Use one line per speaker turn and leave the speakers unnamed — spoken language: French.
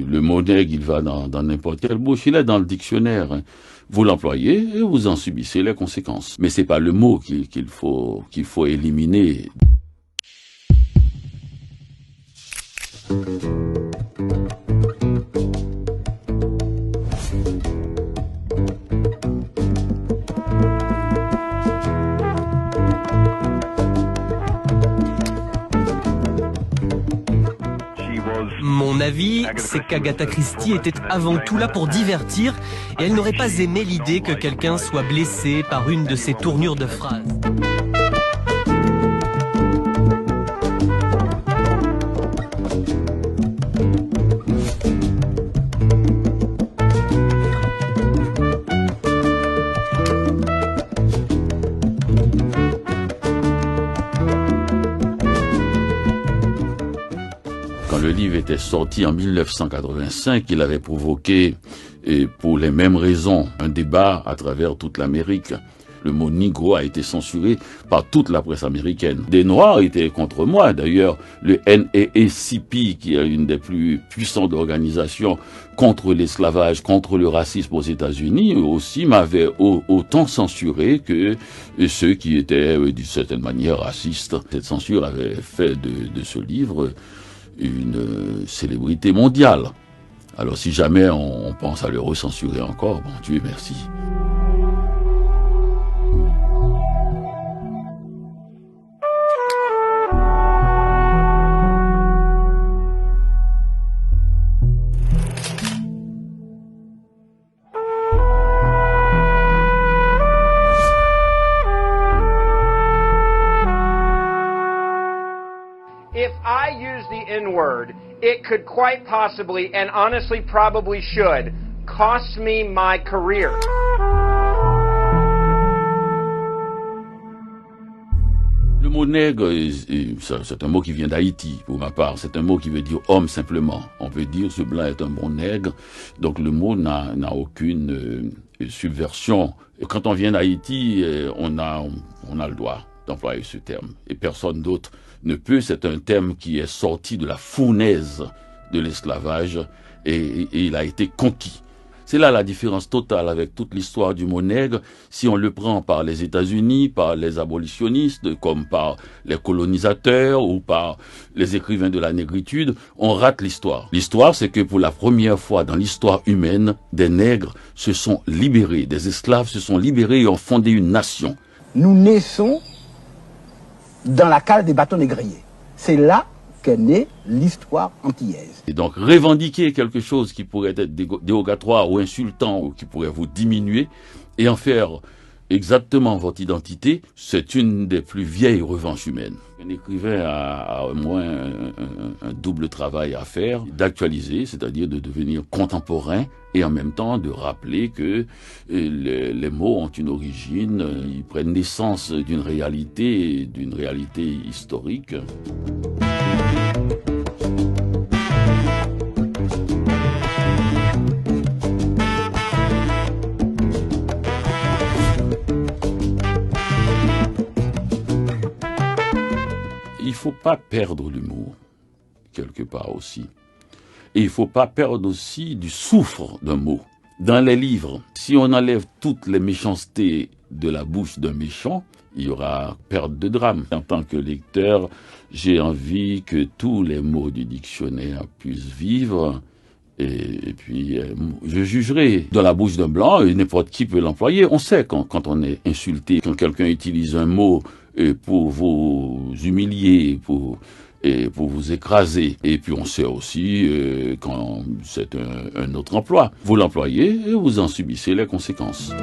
Le mot nègre, il va dans n'importe quelle bouche, il est dans le dictionnaire. Vous l'employez et vous en subissez les conséquences. Mais c'est pas le mot qu'il faut éliminer.
Mon avis, c'est qu'Agatha Christie était avant tout là pour divertir et elle n'aurait pas aimé l'idée que quelqu'un soit blessé par une de ses tournures de phrases.
Quand le livre était sorti en 1985, il avait provoqué, et pour les mêmes raisons, un débat à travers toute l'Amérique. Le mot Negro a été censuré par toute la presse américaine. Des Noirs étaient contre moi. D'ailleurs, le NAACP, qui est une des plus puissantes organisations contre l'esclavage, contre le racisme aux États-Unis, aussi m'avait autant censuré que ceux qui étaient, d'une certaine manière, racistes. Cette censure avait fait de ce livre une célébrité mondiale. Alors si jamais on pense à le recensurer encore, bon Dieu merci.
If I use the N-word, it could quite possibly, and honestly probably should, cost me my career.
Le mot nègre, c'est un mot qui vient d'Haïti, pour ma part. C'est un mot qui veut dire homme simplement. On peut dire ce blanc est un bon nègre. Donc le mot n'a aucune subversion. Et quand on vient d'Haïti, on a le droit d'employer ce terme. Et personne d'autre ne peut. C'est un terme qui est sorti de la fournaise de l'esclavage et il a été conquis. C'est là la différence totale avec toute l'histoire du mot nègre. Si on le prend par les États-Unis, par les abolitionnistes, comme par les colonisateurs ou par les écrivains de la négritude, on rate l'histoire. L'histoire, c'est que pour la première fois dans l'histoire humaine, des nègres se sont libérés, des esclaves se sont libérés et ont fondé une nation.
Nous naissons dans la cale des bâtons négriers. C'est là qu'est née l'histoire antillaise.
Et donc revendiquer quelque chose qui pourrait être dérogatoire ou insultant ou qui pourrait vous diminuer et en faire exactement votre identité, c'est une des plus vieilles revanches humaines. Un écrivain a au moins un double travail à faire, d'actualiser, c'est-à-dire de devenir contemporain et en même temps de rappeler que les mots ont une origine, ils prennent naissance d'une réalité historique. Il faut pas perdre l'humour, quelque part aussi. Et il faut pas perdre aussi du souffle d'un mot. Dans les livres, si on enlève toutes les méchancetés de la bouche d'un méchant, il y aura perte de drame. En tant que lecteur, j'ai envie que tous les mots du dictionnaire puissent vivre. Et puis, je jugerai dans la bouche d'un blanc, n'importe qui peut l'employer. On sait quand on est insulté, quand quelqu'un utilise un mot pour vous humilier, pour vous écraser. Et puis on sait aussi quand c'est un autre emploi. Vous l'employez et vous en subissez les conséquences.